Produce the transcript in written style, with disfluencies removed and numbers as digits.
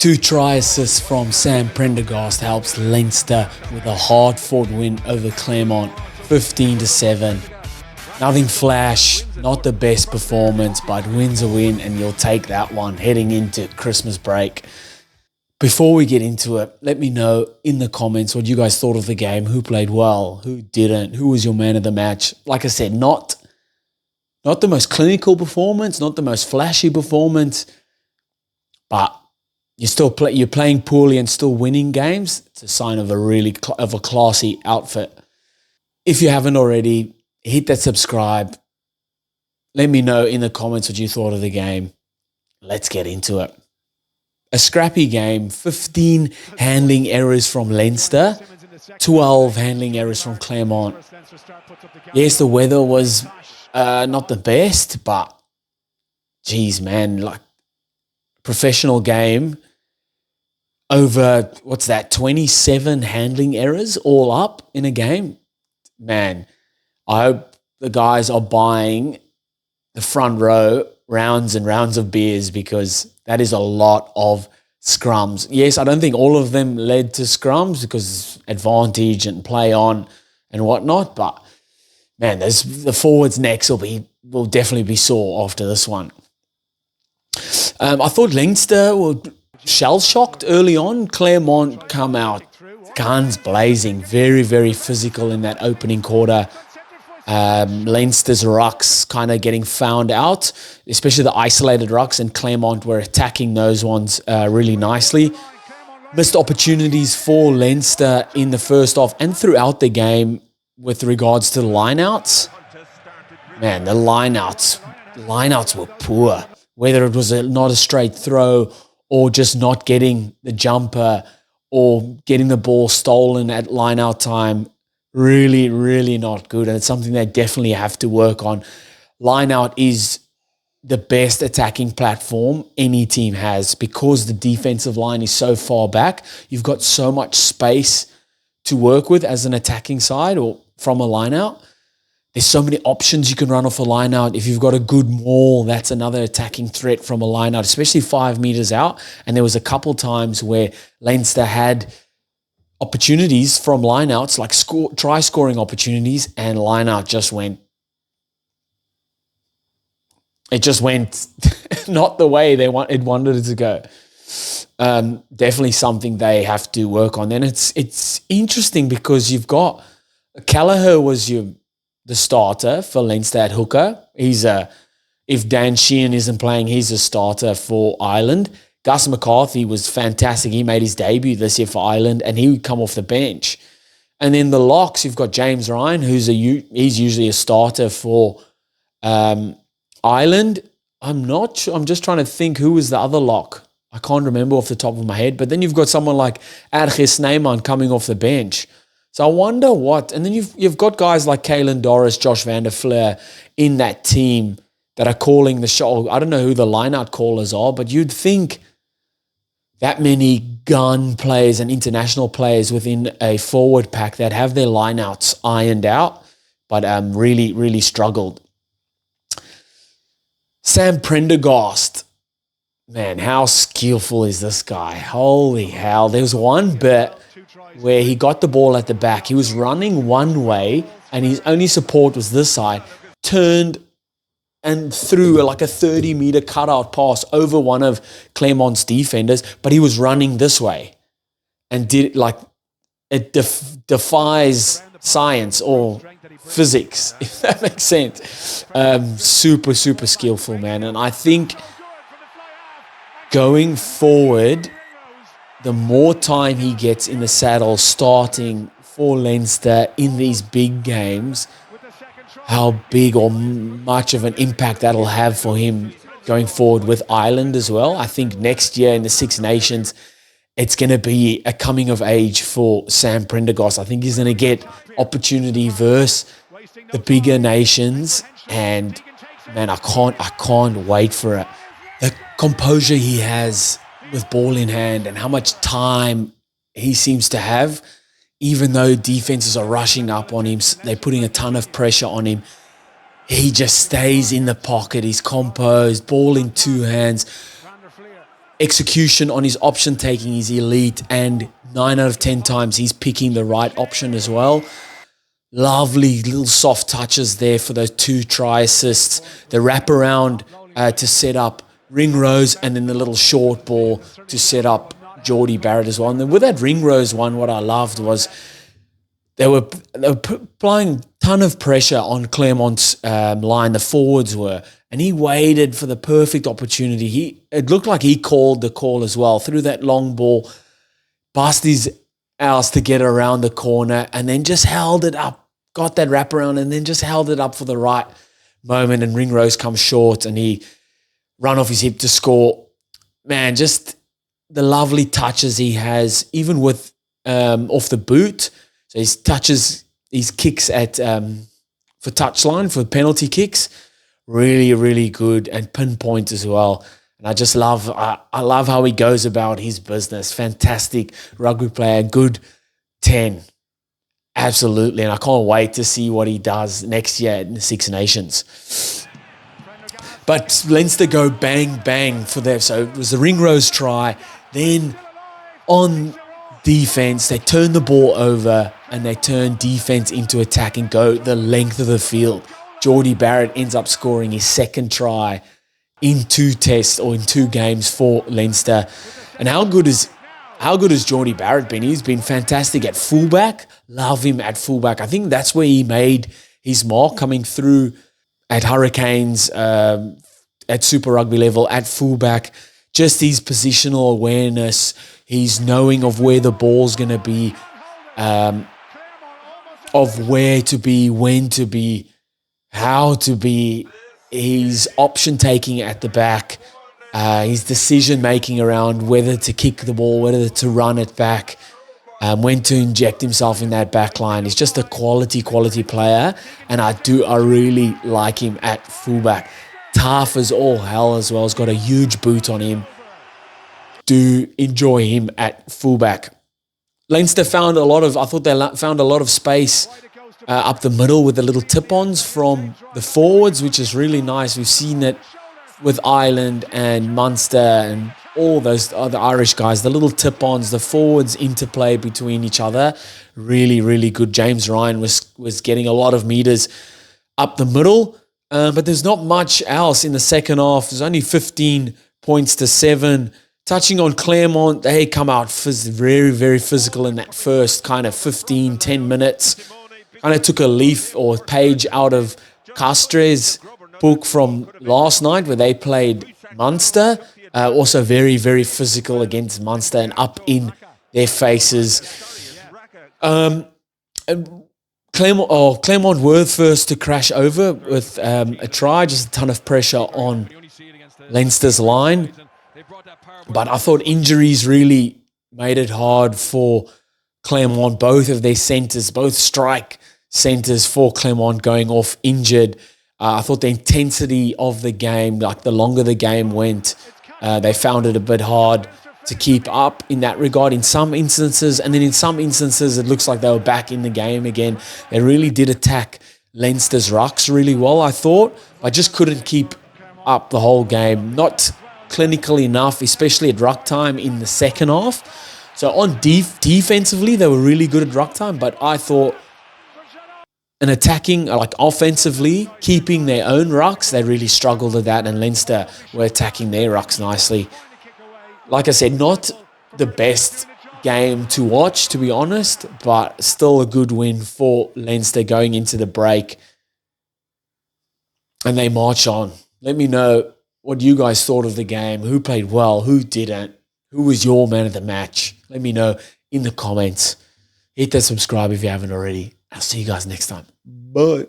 Two try assists from Sam Prendergast helps Leinster with a hard-fought win over Clermont, 15-7. Nothing flash, not the best performance, but win's a win and you'll take that one heading into Christmas break. Before we get into it, let me know in the comments what you guys thought of the game, who played well, who didn't, who was your man of the match. Like I said, not the most clinical performance, not the most flashy performance, but you're playing poorly and still winning games. It's a sign of a classy outfit. If you haven't already, hit that subscribe. Let me know in the comments what you thought of the game. Let's get into it. A scrappy game, 15 handling errors from Leinster, 12 handling errors from Clermont. Yes, the weather was not the best, but geez, man, like professional game over, 27 handling errors all up in a game? Man, I hope the guys are buying the front row rounds and rounds of beers because that is a lot of scrums. Yes, I don't think all of them led to scrums because advantage and play on and whatnot, but man, the forwards' necks will definitely be sore after this one. I thought Leinster were shell-shocked early on. Clermont come out guns blazing, very, very physical in that opening quarter. Leinster's rucks kind of getting found out, especially the isolated rucks, and Clermont were attacking those ones really nicely. Missed opportunities for Leinster in the first half and throughout the game with regards to the lineouts. Man, the lineouts were poor. Whether it was not a straight throw or just not getting the jumper or getting the ball stolen at lineout time, really, really not good. And it's something they definitely have to work on. Lineout is the best attacking platform any team has because the defensive line is so far back. You've got so much space to work with as an attacking side or from a lineout. There's so many options you can run off a lineout. If you've got a good maul, that's another attacking threat from a lineout, especially 5 meters out. And there was a couple times where Leinster had opportunities from lineouts, like try scoring opportunities, and lineout just went. It just went not the way it wanted it to go. Definitely something they have to work on. Then it's interesting because you've got Callagher was the starter for Leinster at hooker. If Dan Sheehan isn't playing, he's a starter for Ireland. Gus McCarthy was fantastic. He made his debut this year for Ireland, and he would come off the bench. And then the locks, you've got James Ryan, he's usually a starter for Ireland. I'm not sure. I'm just trying to think who was the other lock. I can't remember off the top of my head. But then you've got someone like Adges Neyman coming off the bench. So I wonder what. And then you've got guys like Caelan Doris, Josh van der Fleer in that team that are calling the shot. I don't know who the lineout callers are, but you'd think that many gun players and international players within a forward pack that have their lineouts ironed out, but really, really struggled. Sam Prendergast, man, how skillful is this guy? Holy hell. There was one bit where he got the ball at the back. He was running one way and his only support was this side, turned and threw like a 30-meter cutout pass over one of Clermont's defenders, but he was running this way and did like it defies science or physics, if that makes sense. Super, super skillful, man. And I think going forward, the more time he gets in the saddle starting for Leinster in these big games, how big or much of an impact that'll have for him going forward with Ireland as well. I think next year in the Six Nations, it's going to be a coming of age for Sam Prendergast. I think he's going to get opportunity versus the bigger nations, and man, I can't wait for it. The composure he has with ball in hand and how much time he seems to have, even though defenses are rushing up on him, they're putting a ton of pressure on him. He just stays in the pocket. He's composed, ball in two hands. execution on his option taking is elite, and 9 out of 10 times he's picking the right option as well. Lovely little soft touches there for those 2 try assists. The wraparound to set up Ringrose, and then the little short ball to set up Jordie Barrett as well. And then with that Ringrose one, what I loved was they were applying a ton of pressure on Clermont's line, the forwards were, and he waited for the perfect opportunity. It looked like he called the call as well, threw that long ball, bust his ass to get around the corner, and then just held it up, got that wraparound, and then just held it up for the right moment, and Ringrose comes short, and he run off his hip to score. Man, just the lovely touches he has, even with off the boot. So his touches, his kicks at for touchline, for penalty kicks, really, really good, and pinpoint as well. And I just love, I love how he goes about his business. Fantastic rugby player, good 10. Absolutely. And I can't wait to see what he does next year in the Six Nations. But Leinster go bang, bang for them. So it was the Ringrose try. Then on defense, they turn the ball over and they turn defense into attack and go the length of the field. Jordie Barrett ends up scoring his second try in 2 tests or in 2 games for Leinster. And how good has Jordie Barrett been? He's been fantastic at fullback. Love him at fullback. I think that's where he made his mark, coming through at Hurricanes, at Super Rugby level, at fullback. Just his positional awareness, his knowing of where the ball's going to be, of where to be, when to be, how to be, his option taking at the back, his decision making around whether to kick the ball, whether to run it back, when to inject himself in that back line. He's just a quality player, and I really like him at fullback. Tough as all hell as well. He's got a huge boot on him. Do enjoy him at fullback. Leinster found a lot of space up the middle with the little tip-ons from the forwards, which is really nice. We've seen it with Ireland and Munster and all those other Irish guys, the little tip-ons, the forwards interplay between each other. Really, really good. James Ryan was getting a lot of meters up the middle, but there's not much else in the second half. There's only 15 points to 7. Touching on Clermont, they come out very, very physical in that first kind of 15, 10 minutes. Kind of took a leaf or page out of Castre's book from last night where they played Munster. Also very, very physical against Munster and up in their faces. Clermont were first to crash over with a try, just a ton of pressure on Leinster's line. But I thought injuries really made it hard for Clermont. Both of their centres, both strike centres for Clermont going off injured. I thought the intensity of the game, like the longer the game went, they found it a bit hard to keep up in that regard in some instances. And then in some instances, it looks like they were back in the game again. They really did attack Leinster's rucks really well, I thought. I just couldn't keep up the whole game. Not clinical enough, especially at ruck time in the second half. So on defensively, they were really good at ruck time, but I thought in attacking, like offensively, keeping their own rucks, they really struggled at that, and Leinster were attacking their rucks nicely. Like I said, not the best game to watch, to be honest, but still a good win for Leinster going into the break. And they march on. Let me know what you guys thought of the game, who played well, who didn't, who was your man of the match. Let me know in the comments. Hit that subscribe if you haven't already. I'll see you guys next time. Bye.